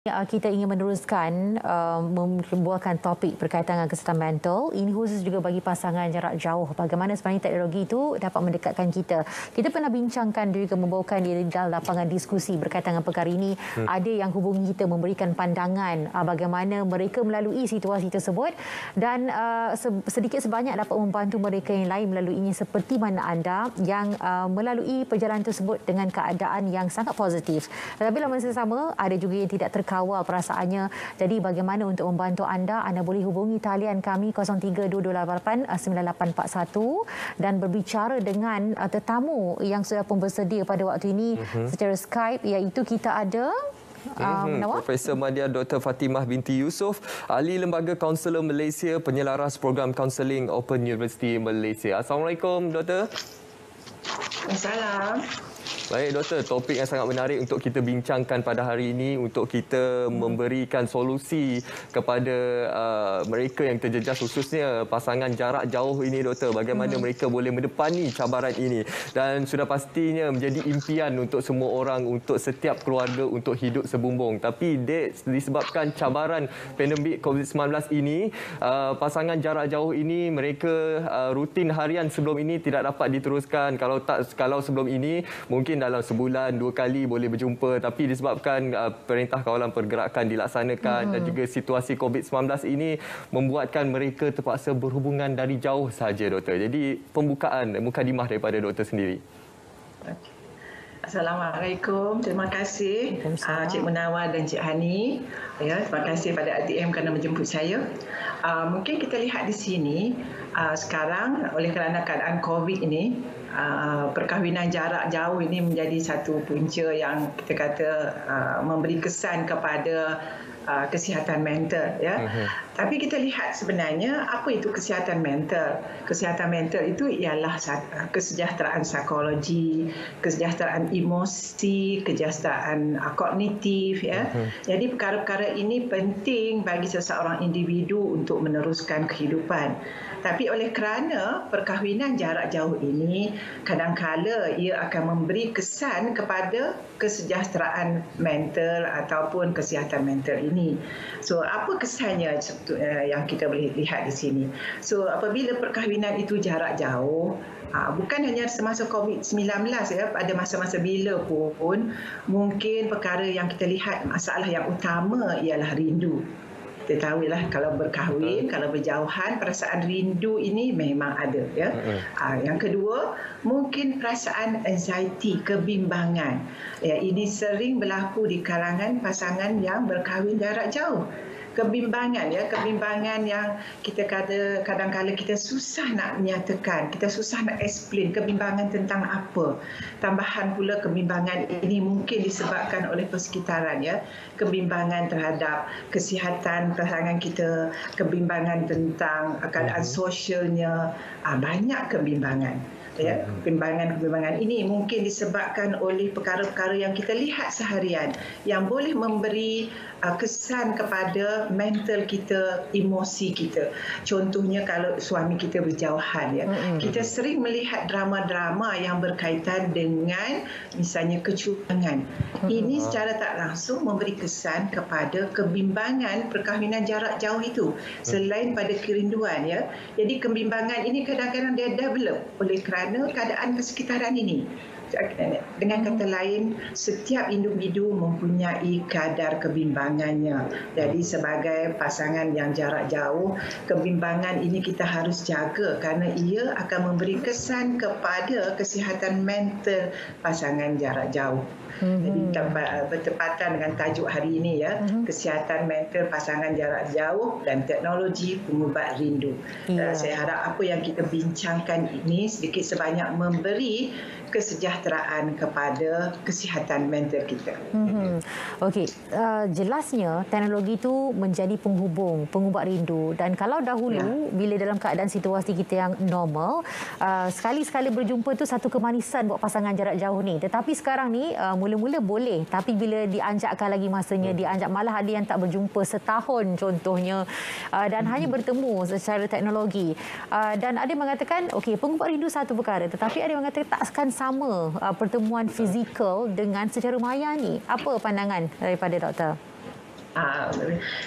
Kita ingin meneruskan membuatkan topik berkaitan dengan kesihatan mental. Ini khusus juga bagi pasangan jarak jauh. Bagaimana sebenarnya teknologi itu dapat mendekatkan kita. Kita pernah bincangkan juga membawakan di dalam lapangan diskusi berkaitan dengan perkara ini. Ada yang hubungi kita memberikan pandangan bagaimana mereka melalui situasi tersebut dan sedikit sebanyak dapat membantu mereka yang lain melaluinya, seperti mana anda yang melalui perjalanan tersebut dengan keadaan yang sangat positif. Tetapi dalam masa sama ada juga yang tidak terkawal perasaannya. Jadi bagaimana untuk membantu anda? Anda boleh hubungi talian kami 0322889841 dan berbicara dengan tetamu yang sudah pun bersedia pada waktu ini secara Skype, iaitu kita ada Profesor Madya Dr. Fatimah binti Yusof, ahli Lembaga Kaunselor Malaysia, penyelaras program kaunseling Open University Malaysia. Assalamualaikum, Doktor. Assalamualaikum. Baik, Doktor. Topik yang sangat menarik untuk kita bincangkan pada hari ini, untuk kita memberikan solusi kepada mereka yang terjejas, khususnya pasangan jarak jauh ini, Doktor. Bagaimana mereka boleh mendepani cabaran ini. Dan sudah pastinya menjadi impian untuk semua orang, untuk setiap keluarga untuk hidup sebumbung. Tapi disebabkan cabaran pandemik COVID-19 ini, pasangan jarak jauh ini, mereka rutin harian sebelum ini tidak dapat diteruskan. Kalau sebelum ini mungkin dalam sebulan 2 kali boleh berjumpa, tapi disebabkan Perintah Kawalan Pergerakan dilaksanakan dan juga situasi COVID-19 ini membuatkan mereka terpaksa berhubungan dari jauh saja, Doktor. Jadi pembukaan mukadimah daripada Doktor sendiri. Assalamualaikum. Terima kasih Cik Munawar dan Cik Hani. Ya, terima kasih pada ATM kerana menjemput saya. Mungkin kita lihat di sini sekarang oleh kerana keadaan COVID ini, perkahwinan jarak jauh ini menjadi satu punca yang kita kata memberi kesan kepada kesihatan mental, ya. Tapi kita lihat sebenarnya apa itu kesihatan mental. Kesihatan mental itu ialah kesejahteraan psikologi, kesejahteraan emosi, kesejahteraan kognitif, ya. Jadi perkara-perkara ini penting bagi seseorang individu untuk meneruskan kehidupan. Tapi oleh kerana perkahwinan jarak jauh ini, kadang-kala ia akan memberi kesan kepada kesejahteraan mental ataupun kesihatan mental ini. So, apa kesannya yang kita boleh lihat di sini? So, apabila perkahwinan itu jarak jauh, bukan hanya semasa COVID-19, ya, pada masa-masa bila pun, mungkin perkara yang kita lihat, masalah yang utama ialah rindu. Kita tahulah kalau berkahwin, kalau berjauhan, perasaan rindu ini memang ada, ya. Yang kedua, mungkin perasaan anxiety, kebimbangan. Ya, ini sering berlaku di kalangan pasangan yang berkahwin jarak jauh. Kebimbangan, ya, kebimbangan yang kita kata kadang-kadang kita susah nak menyatakan, kita susah nak explain kebimbangan tentang apa. Tambahan pula kebimbangan ini mungkin disebabkan oleh persekitaran, ya. Kebimbangan terhadap kesihatan pasangan kita, kebimbangan tentang keadaan sosialnya, banyak kebimbangan. Ya, kebimbangan ini mungkin disebabkan oleh perkara-perkara yang kita lihat seharian yang boleh memberi kesan kepada mental kita, emosi kita. Contohnya kalau suami kita berjauhan, ya, kita sering melihat drama-drama yang berkaitan dengan misalnya kecurangan. Ini secara tak langsung memberi kesan kepada kebimbangan perkahwinan jarak jauh itu, selain pada kerinduan, ya. Jadi kebimbangan ini kadang-kadang dia develop oleh kerana keadaan persekitaran ini. Dengan kata lain, setiap individu mempunyai kadar kebimbangannya. Jadi sebagai pasangan yang jarak jauh, kebimbangan ini kita harus jaga kerana ia akan memberi kesan kepada kesihatan mental pasangan jarak jauh. Jadi bertepatan dengan tajuk hari ini, ya, kesihatan mental pasangan jarak jauh dan teknologi pengubat rindu. Saya harap apa yang kita bincangkan ini sedikit sebanyak memberi kesejahteraan kepada kesihatan mental kita. Okey, jelasnya teknologi itu menjadi penghubung, pengubat rindu. Dan kalau dahulu bila dalam keadaan situasi kita yang normal, sekali-sekala berjumpa tu satu kemanisan buat pasangan jarak jauh ni. Tetapi sekarang ni mula-mula boleh, tapi bila dianjakkan lagi masanya, dianjak malah ada yang tak berjumpa setahun contohnya, dan hanya bertemu secara teknologi. Dan ada yang mengatakan okey, pengubat rindu satu perkara, tetapi ada yang mengatakan tak akan sama pertemuan fizikal dengan secara maya ni. Apa pandangan daripada doktor?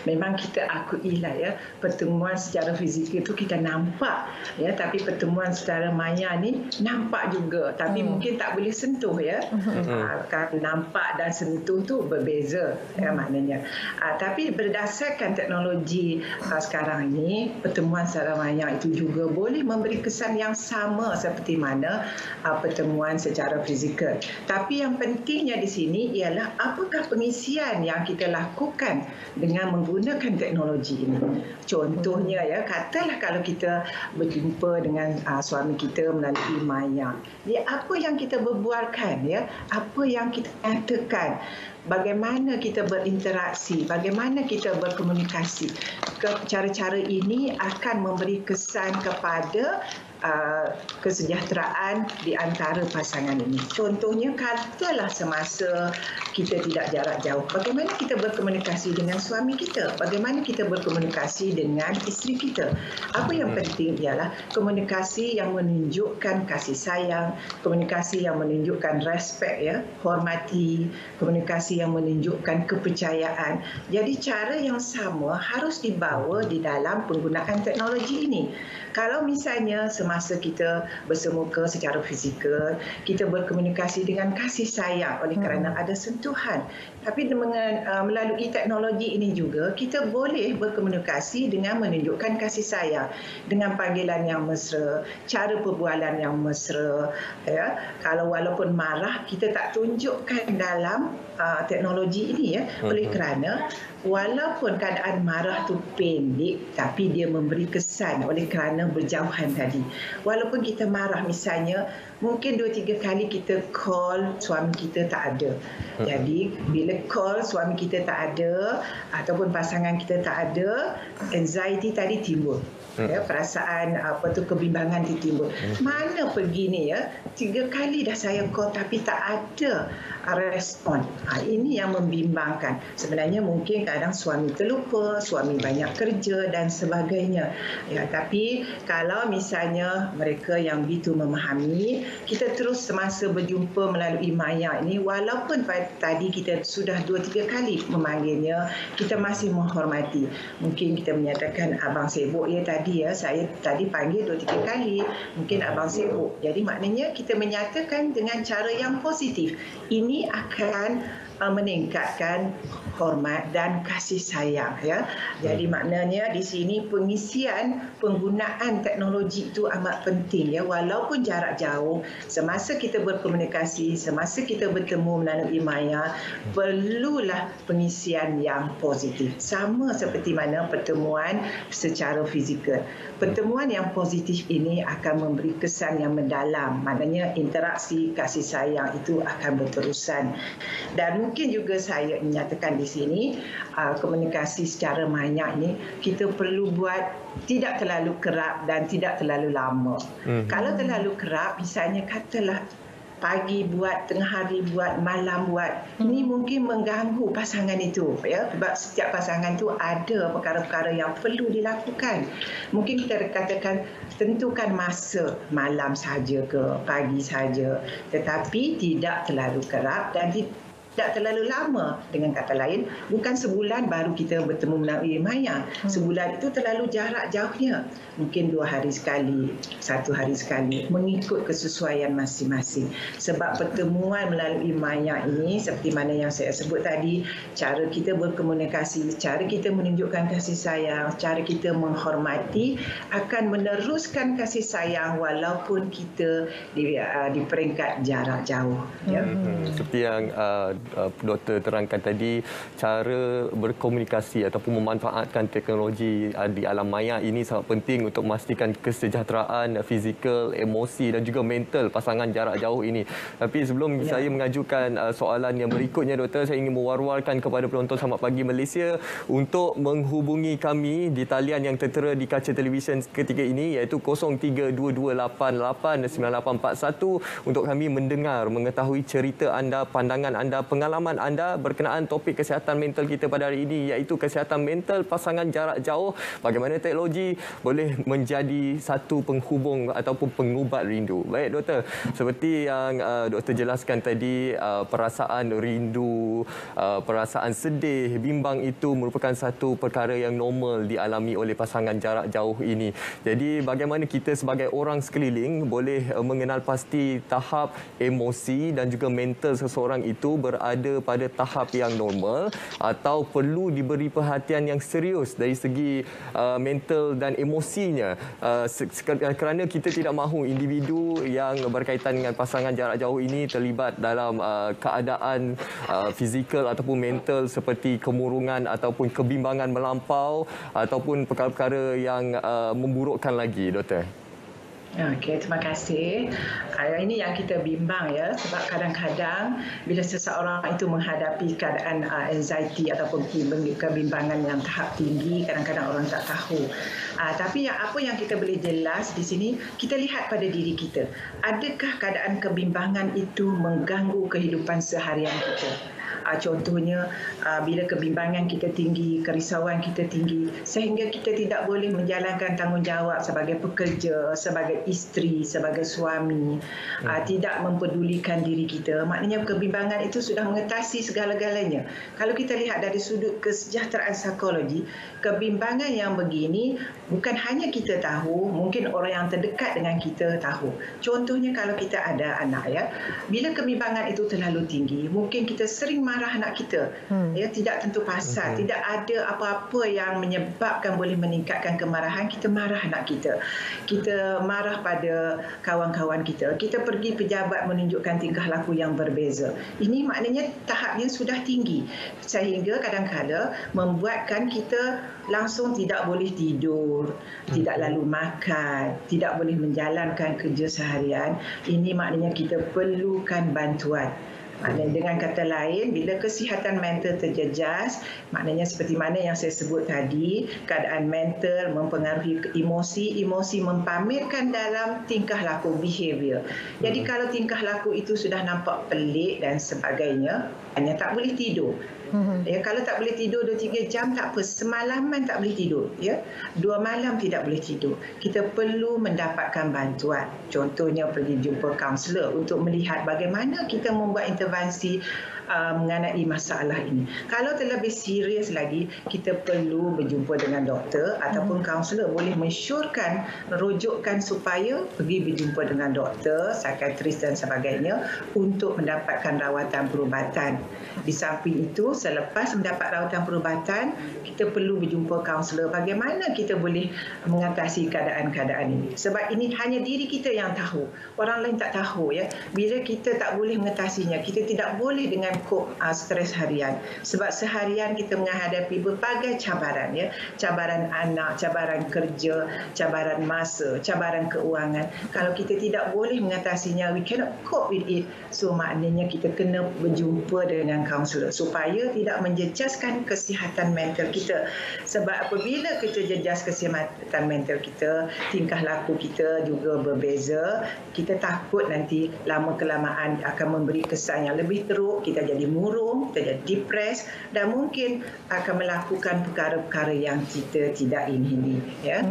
Memang kita akuilah ya, pertemuan secara fizikal itu kita nampak ya, tapi pertemuan secara maya ni nampak juga, tapi mungkin tak boleh sentuh ya. Kan nampak dan sentuh tu berbeza ya maknanya. Tapi berdasarkan teknologi sekarang ini, pertemuan secara maya itu juga boleh memberi kesan yang sama seperti mana pertemuan secara fizikal. Tapi yang pentingnya di sini ialah apakah pengisian yang kita lakukan dengan menggunakan teknologi ini. Contohnya ya, katalah kalau kita berjumpa dengan suami kita melalui maya. Jadi apa yang kita berbualkan ya, apa yang kita nyatakan, bagaimana kita berinteraksi, bagaimana kita berkomunikasi. Cara-cara ini akan memberi kesan kepada kesejahteraan di antara pasangan ini. Contohnya, katalah semasa kita tidak jarak jauh, bagaimana kita berkomunikasi dengan suami kita, bagaimana kita berkomunikasi dengan isteri kita. Apa yang penting ialah komunikasi yang menunjukkan kasih sayang, komunikasi yang menunjukkan respek ya, hormati, komunikasi yang menunjukkan kepercayaan. Jadi cara yang sama harus dibawa di dalam penggunaan teknologi ini. Kalau misalnya semasa kita bersemuka secara fizikal, kita berkomunikasi dengan kasih sayang oleh kerana ada sentuhan. Tapi melalui teknologi ini juga, kita boleh berkomunikasi dengan menunjukkan kasih sayang, dengan panggilan yang mesra, cara perbualan yang mesra. Ya. Kalau walaupun marah, kita tak tunjukkan dalam teknologi ini ya, oleh kerana walaupun keadaan marah tu pendek, tapi dia memberi kesan oleh kerana berjauhan tadi. Walaupun kita marah misalnya, mungkin 2-3 kali kita call, suami kita tak ada. Jadi bila call suami kita tak ada ataupun pasangan kita tak ada, anxiety tadi timbul. Ya, perasaan kebimbangan timbul. Mana pergi ni ya? 3 kali dah saya call tapi tak ada respon. Ini yang membimbangkan. Sebenarnya mungkin kadang suami terlupa, suami banyak kerja dan sebagainya. Ya, tapi kalau misalnya mereka yang begitu memahami, kita terus semasa berjumpa melalui maya ini, walaupun tadi kita sudah 2-3 kali memanggilnya, kita masih menghormati. Mungkin kita menyatakan, abang sibuk ya tadi ya, saya tadi panggil 2-3 kali, mungkin abang sibuk. Jadi maknanya kita menyatakan dengan cara yang positif. Ini akan meningkatkan hormat dan kasih sayang ya. Jadi maknanya di sini pengisian penggunaan teknologi itu amat penting ya, walaupun jarak jauh, semasa kita berkomunikasi, semasa kita bertemu melalui maya, perlulah pengisian yang positif. Sama seperti mana pertemuan secara fizikal. Pertemuan yang positif ini akan memberi kesan yang mendalam. Maknanya interaksi kasih sayang itu akan berterusan. Dan mungkin juga saya menyatakan di sini komunikasi secara maya ini kita perlu buat tidak terlalu kerap dan tidak terlalu lama. Kalau terlalu kerap, misalnya katalah pagi buat, tengah hari buat, malam buat, ini mungkin mengganggu pasangan itu ya, sebab setiap pasangan itu ada perkara-perkara yang perlu dilakukan. Mungkin kita katakan tentukan masa malam saja ke pagi saja, tetapi tidak terlalu kerap dan tidak terlalu lama. Dengan kata lain, bukan sebulan baru kita bertemu melalui maya. Sebulan itu terlalu jarak jauhnya. Mungkin 2 hari sekali, 1 hari sekali, mengikut kesesuaian masing-masing. Sebab pertemuan melalui maya ini, seperti mana yang saya sebut tadi, cara kita berkomunikasi, cara kita menunjukkan kasih sayang, cara kita menghormati, akan meneruskan kasih sayang walaupun kita di peringkat jarak jauh. Ya. Seperti yang Doktor terangkan tadi, cara berkomunikasi ataupun memanfaatkan teknologi di alam maya ini sangat penting untuk memastikan kesejahteraan fizikal, emosi dan juga mental pasangan jarak jauh ini. Tapi sebelum saya mengajukan soalan yang berikutnya, Doktor, saya ingin mewar-warkan kepada penonton Selamat Pagi Malaysia untuk menghubungi kami di talian yang tertera di kaca televisyen ketika ini, iaitu 0322889841 untuk kami mendengar, mengetahui cerita anda, pandangan anda, pengalaman anda berkenaan topik kesihatan mental kita pada hari ini, iaitu kesihatan mental pasangan jarak jauh. Bagaimana teknologi boleh menjadi satu penghubung ataupun pengubat rindu. Baik doktor, seperti yang doktor jelaskan tadi, perasaan rindu, perasaan sedih, bimbang itu merupakan satu perkara yang normal dialami oleh pasangan jarak jauh ini. Jadi bagaimana kita sebagai orang sekeliling boleh mengenal pasti tahap emosi dan juga mental seseorang itu berada pada tahap yang normal atau perlu diberi perhatian yang serius dari segi mental dan emosinya, kerana kita tidak mahu individu yang berkaitan dengan pasangan jarak jauh ini terlibat dalam keadaan fizikal ataupun mental seperti kemurungan ataupun kebimbangan melampau ataupun perkara-perkara yang memburukkan lagi, doktor. Okey, terima kasih. Ini yang kita bimbang ya, sebab kadang-kadang bila seseorang itu menghadapi keadaan anxiety ataupun kebimbangan yang tahap tinggi, kadang-kadang orang tak tahu. Tapi apa yang kita boleh jelas di sini, kita lihat pada diri kita. Adakah keadaan kebimbangan itu mengganggu kehidupan seharian kita? Contohnya, bila kebimbangan kita tinggi, kerisauan kita tinggi, sehingga kita tidak boleh menjalankan tanggungjawab sebagai pekerja, sebagai isteri, sebagai suami, tidak mempedulikan diri kita. Maknanya kebimbangan itu sudah mengatasi segala-galanya. Kalau kita lihat dari sudut kesejahteraan psikologi, kebimbangan yang begini bukan hanya kita tahu, mungkin orang yang terdekat dengan kita tahu. Contohnya kalau kita ada anak ya, bila kebimbangan itu terlalu tinggi, mungkin kita sering marah anak kita, ya, tidak tentu pasal, tidak ada apa-apa yang menyebabkan boleh meningkatkan kemarahan, kita marah anak kita, kita marah pada kawan-kawan kita, kita pergi pejabat menunjukkan tingkah laku yang berbeza. Ini maknanya tahapnya sudah tinggi, sehingga kadang-kadang membuatkan kita langsung tidak boleh tidur, tidak lalu makan, tidak boleh menjalankan kerja seharian. Ini maknanya kita perlukan bantuan. Maknanya dengan kata lain, bila kesihatan mental terjejas, maknanya seperti mana yang saya sebut tadi, keadaan mental mempengaruhi emosi, emosi mempamerkan dalam tingkah laku, behavior. Jadi kalau tingkah laku itu sudah nampak pelik dan sebagainya, hanya tak boleh tidur. Ya, kalau tak boleh tidur 2-3 jam tak apa, semalaman tak boleh tidur, ya. 2 malam tidak boleh tidur. Kita perlu mendapatkan bantuan. Contohnya pergi jumpa kaunselor untuk melihat bagaimana kita membuat intervensi mengenai masalah ini. Kalau terlebih serius lagi, kita perlu berjumpa dengan doktor ataupun kaunselor, boleh mensyorkan, merujukkan supaya pergi berjumpa dengan doktor, psikiatris dan sebagainya untuk mendapatkan rawatan perubatan. Di samping itu, selepas mendapat rawatan perubatan, kita perlu berjumpa kaunselor bagaimana kita boleh mengatasi keadaan-keadaan ini. Sebab ini hanya diri kita yang tahu. Orang lain tak tahu ya. Bila kita tak boleh mengatasinya, kita tidak boleh dengan stres harian. Sebab seharian kita menghadapi berbagai cabaran ya. Cabaran anak, cabaran kerja, cabaran masa, cabaran keuangan. Kalau kita tidak boleh mengatasinya, we cannot cope with it. So maknanya kita kena berjumpa dengan kaunselor supaya tidak menjejaskan kesihatan mental kita. Sebab apabila kita jejas kesihatan mental kita, tingkah laku kita juga berbeza, kita takut nanti lama kelamaan akan memberi kesan yang lebih teruk, kita jadi murung, kita jadi depres dan mungkin akan melakukan perkara-perkara yang kita tidak ingini ya.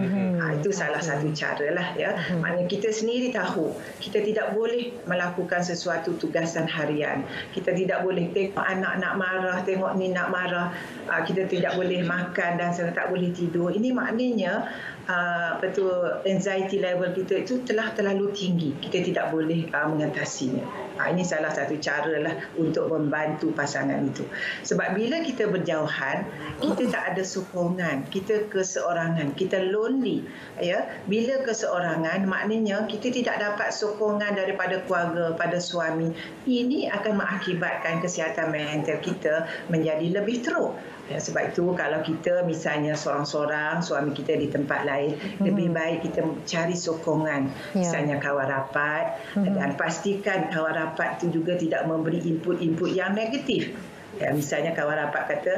Itu salah satu cara lah ya. Maknanya kita sendiri tahu kita tidak boleh melakukan sesuatu tugasan harian, kita tidak boleh tengok anak nak marah, tengok ni nak marah, kita tidak boleh makan dan tak boleh tidur. Ini maknanya betul anxiety level kita itu telah terlalu tinggi, kita tidak boleh mengatasinya. Ini salah satu cara lah untuk membantu pasangan itu. Sebab bila kita berjauhan, kita tak ada sokongan, kita keseorangan, kita lonely ya. Bila keseorangan, maknanya kita tidak dapat sokongan daripada keluarga, pada suami. Ini akan mengakibatkan kesihatan mental kita menjadi lebih teruk. Ya, sebab itu kalau kita misalnya seorang-seorang, suami kita di tempat lain, lebih baik kita cari sokongan, misalnya kawan rapat, dan pastikan kawan rapat itu juga tidak memberi input-input yang negatif. Ya, misalnya kawan rapat kata,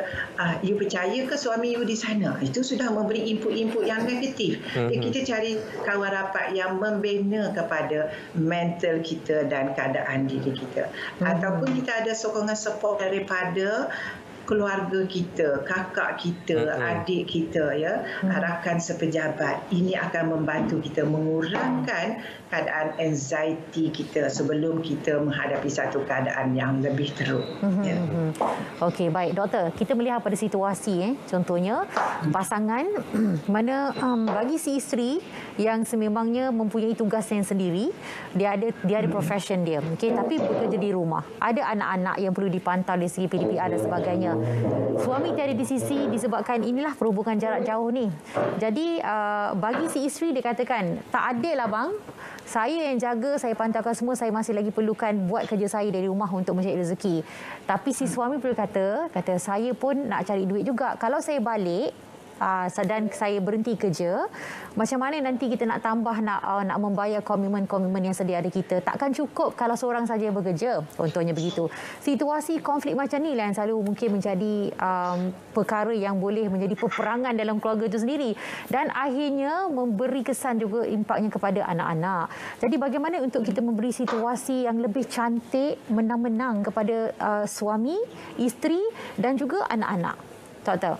you percaya ke suami you di sana? Itu sudah memberi input-input yang negatif. Jadi kita cari kawan rapat yang membina kepada mental kita dan keadaan diri kita. Ataupun kita ada sokongan support daripada keluarga kita, kakak kita, adik kita, ya, rakan sepejabat. Ini akan membantu kita mengurangkan keadaan anxiety kita sebelum kita menghadapi satu keadaan yang lebih teruk. Ya. Okey, baik doktor. Kita melihat pada situasi, contohnya pasangan mana bagi si isteri yang sememangnya mempunyai tugas yang sendiri, dia ada profession dia, okey, tapi bekerja di rumah. Ada anak-anak yang perlu dipantau dari segi PDPR dan sebagainya. Suami tiada di sisi disebabkan inilah perhubungan jarak jauh ni. Jadi bagi si isteri dia katakan, tak adil lah bang. Saya yang jaga, saya pantaukan semua, saya masih lagi perlukan buat kerja saya dari rumah untuk mencari rezeki. Tapi si suami perlu kata saya pun nak cari duit juga. Kalau saya balik dan saya berhenti kerja, macam mana nanti kita nak tambah nak membayar komitmen-komitmen yang sedia ada kita? Takkan cukup kalau seorang saja yang bekerja, contohnya begitu. Situasi konflik macam ni lah yang selalu mungkin menjadi perkara yang boleh menjadi peperangan dalam keluarga itu sendiri dan akhirnya memberi kesan juga impaknya kepada anak-anak. Jadi bagaimana untuk kita memberi situasi yang lebih cantik, menang-menang kepada suami, isteri dan juga anak-anak? Doktor.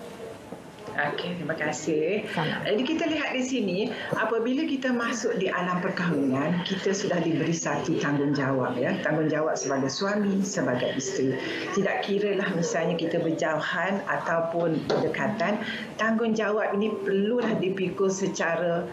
Okey, terima kasih. Jadi kita lihat di sini, apabila kita masuk di alam perkahwinan, kita sudah diberi satu tanggungjawab, ya, tanggungjawab sebagai suami, sebagai isteri. Tidak kiralah misalnya kita berjauhan ataupun berdekatan, tanggungjawab ini perlulah dipikul secara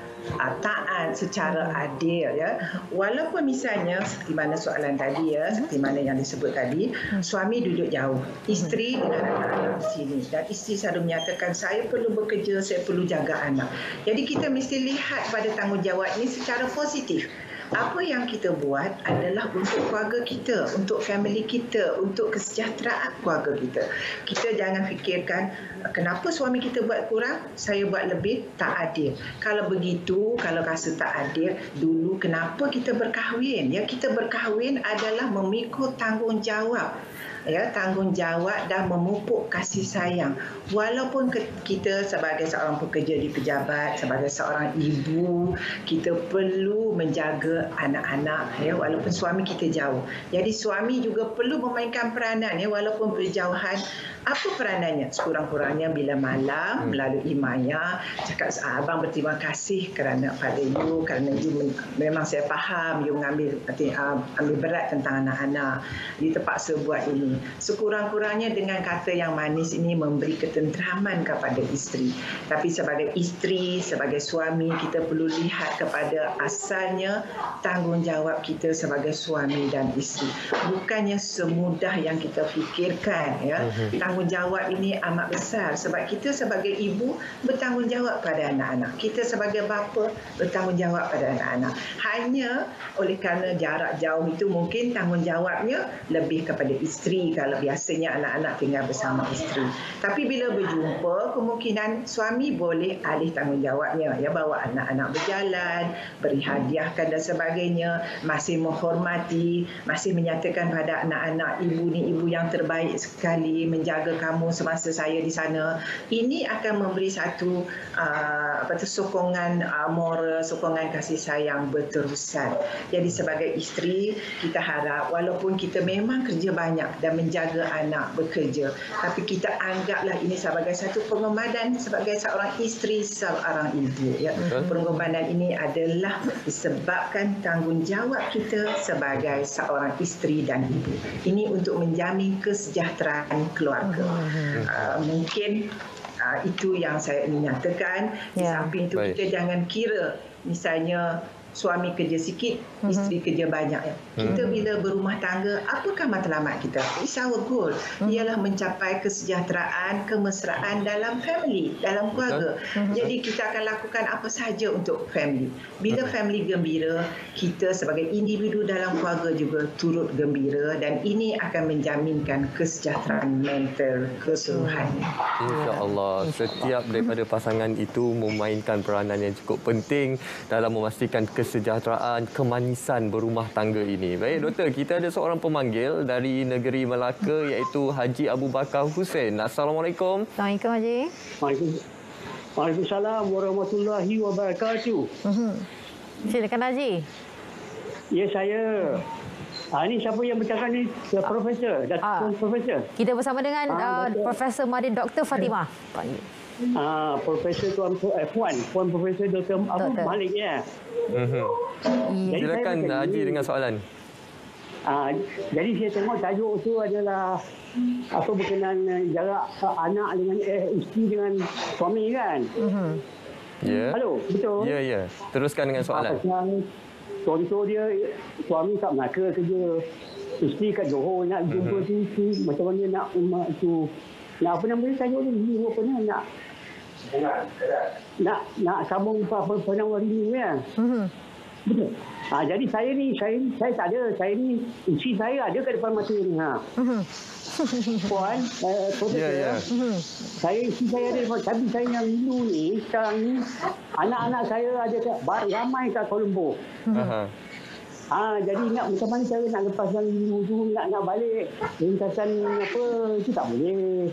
taat, secara adil, ya. Walaupun misalnya seperti mana soalan tadi, ya, seperti mana yang disebut tadi, suami duduk jauh, isteri dengan anak-anak di sini, dan isteri selalu menyatakan saya perlu bekerja, saya perlu jaga anak. Jadi kita mesti lihat pada tanggungjawab ini secara positif. Apa yang kita buat adalah untuk keluarga kita, untuk family kita, untuk kesejahteraan keluarga kita. Kita jangan fikirkan kenapa suami kita buat kurang, saya buat lebih, tak adil. Kalau begitu, kalau rasa tak adil, dulu kenapa kita berkahwin? Ya, kita berkahwin adalah memikul tanggungjawab. Ya, tanggungjawab dan memupuk kasih sayang. Walaupun kita sebagai seorang pekerja di pejabat, sebagai seorang ibu, kita perlu menjaga anak-anak, ya, walaupun suami kita jauh. Jadi suami juga perlu memainkan peranan, ya, walaupun berjauhan. Apa peranannya? Sekurang-kurangnya bila malam melalui Maya cakap, abang berterima kasih kerana pada you, kerana you memang saya faham you ambil berat tentang anak-anak, you terpaksa buat ini. Sekurang-kurangnya dengan kata yang manis ini memberi ketenteraman kepada isteri. Tapi sebagai isteri, sebagai suami, kita perlu lihat kepada asalnya tanggungjawab kita sebagai suami dan isteri. Bukannya semudah yang kita fikirkan, ya. Tanggungjawab ini amat besar sebab kita sebagai ibu bertanggungjawab pada anak-anak. Kita sebagai bapa bertanggungjawab pada anak-anak. Hanya oleh kerana jarak jauh itu mungkin tanggungjawabnya lebih kepada isteri kalau biasanya anak-anak tinggal bersama isteri. Tapi bila berjumpa, kemungkinan suami boleh alih tanggungjawabnya, ya, bawa anak-anak berjalan, beri hadiahkan dan sebagainya, masih menghormati, masih menyatakan pada anak-anak, ibu ni ibu yang terbaik sekali, menjaga kamu semasa saya di sana. Ini akan memberi satu sokongan moral, sokongan kasih sayang berterusan. Jadi sebagai isteri, kita harap walaupun kita memang kerja banyak dan menjaga anak bekerja, tapi kita anggaplah ini sebagai satu pengorbanan sebagai seorang isteri, seorang ibu, ya. Pengorbanan ini adalah disebabkan tanggungjawab kita sebagai seorang isteri dan ibu. Ini untuk menjamin kesejahteraan keluarga. Mungkin itu yang saya ingin nyatakan. Di samping itu kita jangan kira misalnya suami kerja sikit, isteri kerja banyak, ya. Kita bila berumah tangga, apakah matlamat kita? It's our goal. Ialah mencapai kesejahteraan, kemesraan dalam family, dalam keluarga. Jadi kita akan lakukan apa sahaja untuk family. Bila family gembira, kita sebagai individu dalam keluarga juga turut gembira dan ini akan menjaminkan kesejahteraan mental keseluruhan. InsyaAllah, setiap daripada pasangan itu memainkan peranan yang cukup penting dalam memastikan kesejahteraan, kemanisan berumah tangga ini. Baik doktor, kita ada seorang pemanggil dari negeri Melaka iaitu Haji Abu Bakar Hussein. Assalamualaikum. Assalamualaikum Haji. Waalaikumsalam warahmatullahi wabarakatuh. Silakan Haji. Ya, saya. Ini siapa yang bercakap ni? Profesor. Profesor. Kita bersama dengan Profesor Madin Dr. Fatimah. Profesor Puan Profesor Dr. Abu Malik ya. Silakan Haji dengan soalan. Jadi saya tengok tajuk tu adalah berkenaan jarak anak dengan isteri dengan suami kan. Ya. Halo, betul? Ya. Teruskan dengan soalan. Contoh dia, suami kat Melaka kerja, isteri kat Johor nak jumpa isteri, macam mana nak tu, nak apa nama dia tajuk ni, apa ni, nak sambung penawar ini ya. Betul. Jadi saya tak ada, saya ni isteri saya ada kat depan mata ni Puan, isteri saya ada, tapi saya yang dulu ni, sekarang ni, anak-anak saya ada ramai kat Kuala Lumpur. Jadi macam mana cara nak lepaskan dulu tu, nak balik ringkasan apa, itu tak boleh.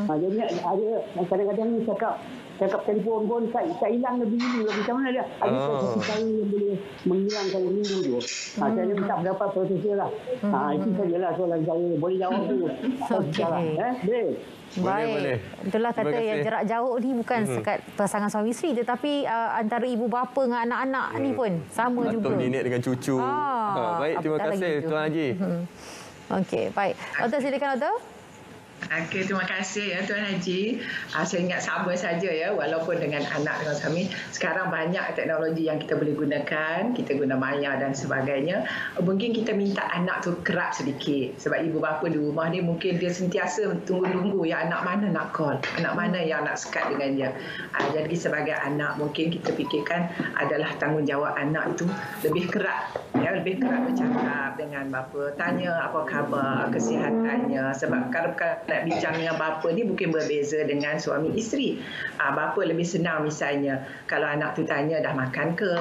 Jadi ada kadang-kadang cakap telefon pun tak hilang lebih dulu. Macam mana dia? Ada satu cara yang boleh menghilangkan rindu tu. Saya minta pendapat profesor lah. Itu sajalah soalan saya. Boleh jawab tu. Boleh? Baik. Itulah kata yang jarak jauh ni bukan sekat pasangan suami isteri, tetapi antara ibu bapa dengan anak-anak ni pun sama juga. Atau nenek dengan cucu. Baik, terima kasih Tuan Haji. Okey, baik. Doktor, silakan doktor. Okey, terima kasih ya Tuan Haji. Saya ingat sama saja ya, walaupun dengan anak dengan suami. Sekarang banyak teknologi yang kita boleh gunakan. Kita guna maya dan sebagainya. Mungkin kita minta anak tu kerap sedikit. Sebab ibu bapa di rumah ni mungkin dia sentiasa tunggu-tunggu ya, anak mana nak call, anak mana yang nak sekat dengan dia. Jadi sebagai anak mungkin kita fikirkan adalah tanggungjawab anak itu lebih kerap. Ya, lebih kerap bercakap dengan bapa. Tanya apa khabar, kesihatannya. Sebab kalau nak bincang dengan bapa ni mungkin berbeza dengan suami isteri. Bapa lebih senang misalnya kalau anak tu tanya dah makan ke,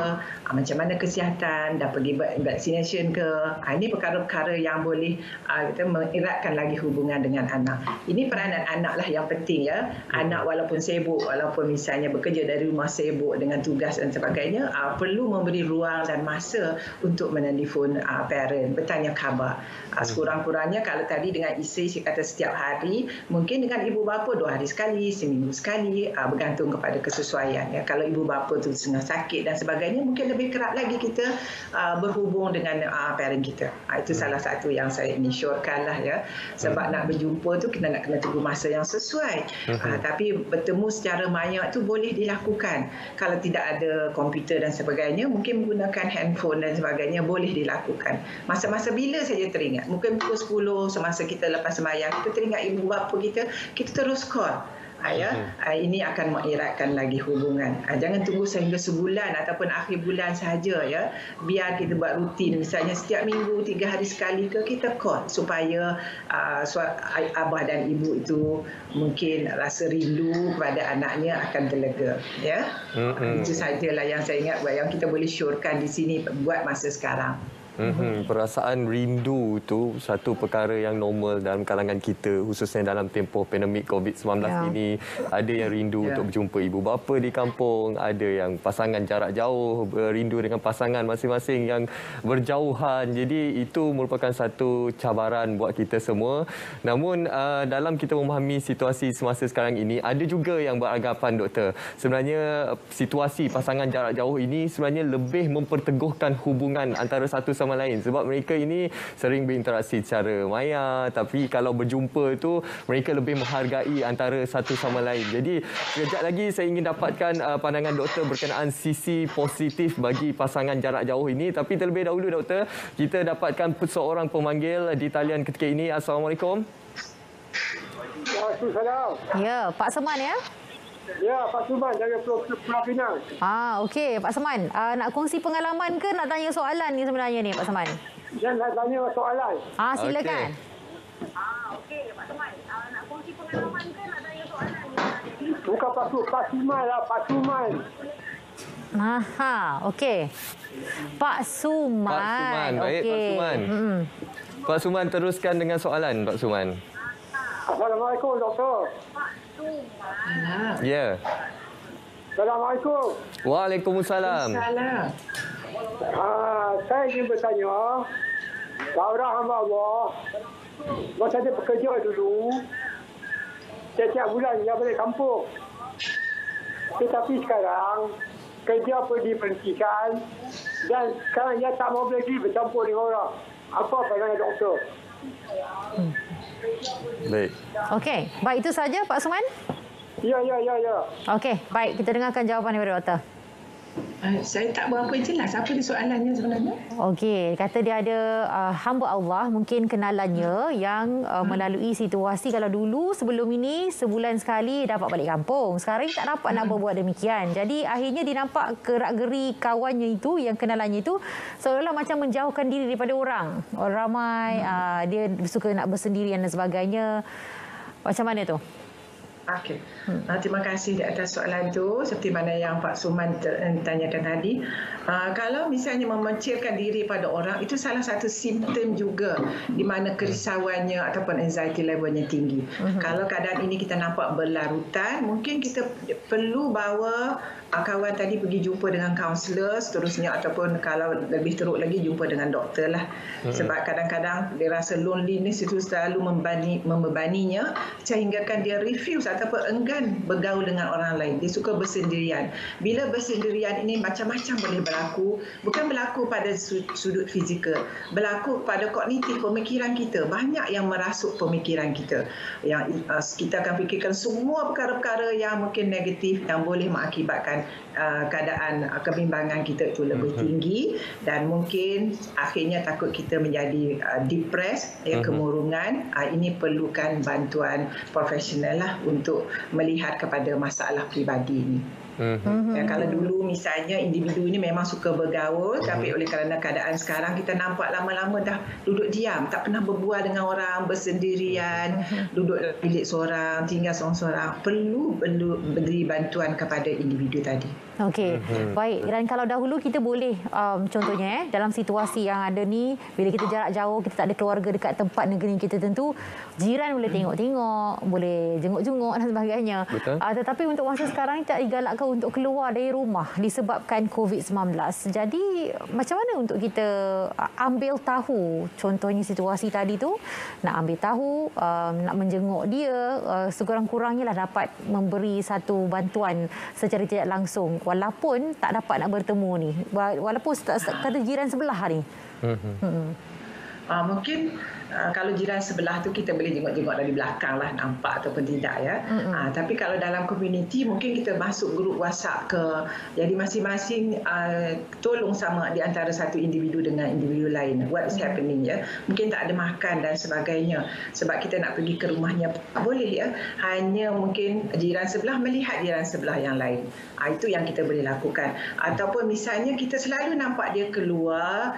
macam mana kesihatan, dah pergi vaccination ke. Ini perkara-perkara yang boleh kita mengeratkan lagi hubungan dengan anak. Ini peranan anak lah yang penting ya. Anak walaupun sibuk, walaupun misalnya bekerja dari rumah, sibuk dengan tugas dan sebagainya, perlu memberi ruang dan masa untuk menelefon parent, bertanya khabar. Sekurang-kurangnya kalau tadi dengan isteri saya kata setiap hari, mungkin dengan ibu bapa 2 hari sekali, seminggu sekali, bergantung kepada kesesuaian. Ya. Kalau ibu bapa tu sedang sakit dan sebagainya, mungkin lebih kerap lagi kita berhubung dengan parent kita. Itu salah satu yang saya ingin syorkan lah ya. Sebab nak berjumpa tu kita nak kena tunggu masa yang sesuai. Tapi bertemu secara maya tu boleh dilakukan. Kalau tidak ada komputer dan sebagainya, mungkin menggunakan handphone dan sebagainya boleh dilakukan. Masa-masa bila saja teringat. Mungkin pukul 10 semasa kita lepas sembahyang, kita teringat ibu bapa kita terus call. Ini akan mengeratkan lagi hubungan. Jangan tunggu sehingga sebulan ataupun akhir bulan sahaja ya. Biar kita buat rutin, misalnya setiap minggu 3 hari sekali ke kita call supaya abah dan ibu itu mungkin rasa rindu kepada anaknya akan terlega ya. Itu sajalah yang saya ingat yang kita boleh syorkan di sini buat masa sekarang. Perasaan rindu tu satu perkara yang normal dalam kalangan kita, khususnya dalam tempoh pandemik COVID-19 ini. Ada yang rindu untuk berjumpa ibu bapa di kampung, ada yang pasangan jarak jauh rindu dengan pasangan masing-masing yang berjauhan. Jadi itu merupakan satu cabaran buat kita semua. Namun dalam kita memahami situasi semasa sekarang ini, ada juga yang beranggapan doktor, sebenarnya situasi pasangan jarak jauh ini sebenarnya lebih memperteguhkan hubungan antara satu sama lain, sebab mereka ini sering berinteraksi secara maya, tapi kalau berjumpa itu mereka lebih menghargai antara satu sama lain. Jadi sekejap lagi saya ingin dapatkan pandangan doktor berkenaan sisi positif bagi pasangan jarak jauh ini, tapi terlebih dahulu doktor, kita dapatkan seorang pemanggil di talian ketika ini. Assalamualaikum. Waalaikumsalam. Ya, Pak Seman ya. Ya, Pak Seman dari Pulau Pinang. Okey, Pak Seman. Nak kongsi pengalaman ke nak tanya soalan ni sebenarnya ni, Pak Seman? Saya nak tanya soalan. Silakan. Okey, Pak Seman. Nak kongsi pengalaman ke nak tanya soalan ni? Bukan Pak Suman lah, Pak Suman. Okey. Pak Suman. Pak Suman. Baik, okey. Pak Suman. Pak Suman, teruskan dengan soalan, Pak Suman. Assalamualaikum, Doktor. Ya. Assalamualaikum. Waalaikumsalam. Salam. Saya ingin bertanya, seorang hamba Allah, masa dia bekerja dulu, setiap bulan dia balik kampung. Tetapi sekarang, kerja pun diberhentikan dan sekarang dia tak mau lagi bercampur dengan orang. Apa pandangan doktor? Baik. Okey, baik itu saja Pak Suman. Ya. Okey, baik kita dengarkan jawapan daripada doktor. Saya tak berapa jelas apa dia soalannya sebenarnya. Okey, kata dia ada hamba Allah mungkin kenalannya yang melalui situasi kalau dulu sebelum ini sebulan sekali dapat balik kampung. Sekarang tak dapat nak berbuat demikian. Jadi akhirnya dia nampak gerak-geri kawannya itu yang kenalannya itu seolah-olah macam menjauhkan diri daripada orang. Orang ramai, dia suka nak bersendirian dan sebagainya. Macam mana tu? Okey. Terima kasih di atas soalan itu. Seperti mana yang Pak Suman tanyakan tadi. Kalau misalnya memecilkan diri pada orang, itu salah satu simptom juga di mana kerisauannya ataupun anxiety levelnya tinggi. Kalau keadaan ini kita nampak berlarutan, mungkin kita perlu bawa kawan tadi pergi jumpa dengan kaunselor seterusnya, ataupun kalau lebih teruk lagi jumpa dengan doktor lah. Sebab kadang-kadang dia rasa loneliness itu selalu membebaninya sehinggakan dia refuse ataupun enggan bergaul dengan orang lain. Dia suka bersendirian. Bila bersendirian ini macam-macam boleh berlaku. Bukan berlaku pada sudut fizikal. Berlaku pada kognitif, pemikiran kita. Banyak yang merasuk pemikiran kita. Yang kita akan fikirkan semua perkara-perkara yang mungkin negatif yang boleh mengakibatkan keadaan kebimbangan kita itu lebih tinggi dan mungkin akhirnya takut kita menjadi depres, kemurungan. Ini perlukan bantuan profesional lah untuk melihat kepada masalah peribadi ini. Kalau dulu misalnya individu ini memang suka bergaul, tapi oleh kerana keadaan sekarang kita nampak lama-lama dah duduk diam, tak pernah berbual dengan orang, bersendirian, duduk dalam bilik seorang, tinggal seorang-seorang. Perlu beri bantuan kepada individu tadi. Okey, baik. Dan kalau dahulu kita boleh, contohnya dalam situasi yang ada ni, bila kita jarak jauh, kita tak ada keluarga dekat tempat negeri kita tentu, jiran boleh tengok-tengok, boleh jenguk-jenguk dan sebagainya. Tetapi untuk masa sekarang tak digalakkan untuk keluar dari rumah disebabkan COVID-19. Jadi macam mana untuk kita ambil tahu, contohnya situasi tadi tu, nak ambil tahu, nak menjenguk dia, sekurang-kurangnya lah dapat memberi satu bantuan secara tidak langsung. Walaupun tak dapat nak bertemu ni. Walaupun kata jiran sebelah ni. Mungkin kalau jiran sebelah tu kita boleh jenguk-jenguk dari belakang lah, nampak ataupun tidak ya. Tapi kalau dalam komuniti mungkin kita masuk grup WhatsApp ke, jadi masing-masing tolong sama di antara satu individu dengan individu lain. What is happening ya. Mungkin tak ada makan dan sebagainya. Sebab kita nak pergi ke rumahnya boleh ya. Hanya mungkin jiran sebelah melihat jiran sebelah yang lain. Itu yang kita boleh lakukan. Ataupun misalnya kita selalu nampak dia keluar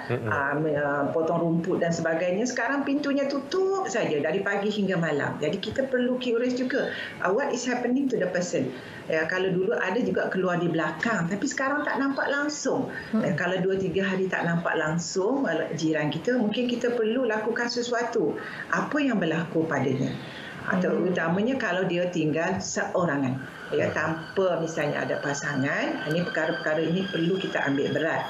potong rumput dan sebagainya. Sekarang pintunya tutup saja dari pagi hingga malam. Jadi kita perlu curious juga. What is happening to the person? Kalau dulu ada juga keluar di belakang, tapi sekarang tak nampak langsung. Kalau 2-3 hari tak nampak langsung jiran kita, mungkin kita perlu lakukan sesuatu. Apa yang berlaku padanya? Atau utamanya kalau dia tinggal seorangan, tanpa misalnya ada pasangan. Ini perkara-perkara ini perlu kita ambil berat,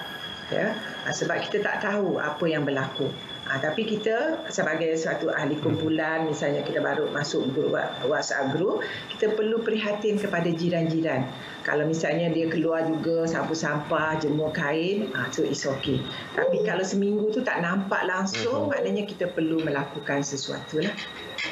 sebab kita tak tahu apa yang berlaku. Tapi kita sebagai suatu ahli kumpulan, misalnya kita baru masuk grup WhatsApp group, kita perlu prihatin kepada jiran-jiran. Kalau misalnya dia keluar juga sapu sampah, jemur kain, so it's okay. Tapi kalau seminggu tu tak nampak langsung, maknanya kita perlu melakukan sesuatu lah.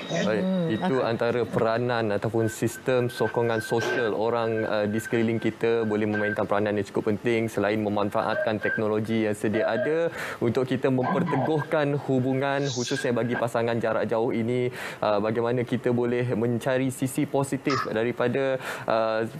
Baik, itu antara peranan ataupun sistem sokongan sosial orang di sekeliling kita boleh memainkan peranan yang cukup penting selain memanfaatkan teknologi yang sedia ada untuk kita memperteguhkan hubungan, khususnya bagi pasangan jarak jauh ini. Bagaimana kita boleh mencari sisi positif daripada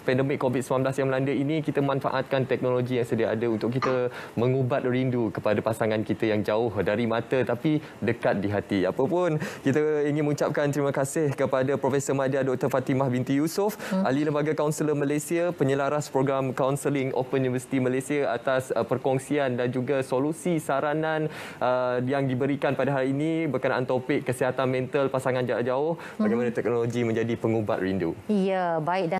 pandemik COVID-19 yang melanda ini. Kita manfaatkan teknologi yang sedia ada untuk kita mengubat rindu kepada pasangan kita yang jauh dari mata tapi dekat di hati. Apapun kita ingin mengucapkan ucapkan terima kasih kepada Profesor Madya Dr. Fatimah binti Yusof, Ahli Lembaga Kaunselor Malaysia, penyelaras program Kaunseling Open University Malaysia atas perkongsian dan juga solusi saranan yang diberikan pada hari ini berkenaan topik kesihatan mental pasangan jarak jauh, bagaimana teknologi menjadi pengubat rindu. Ya, baik.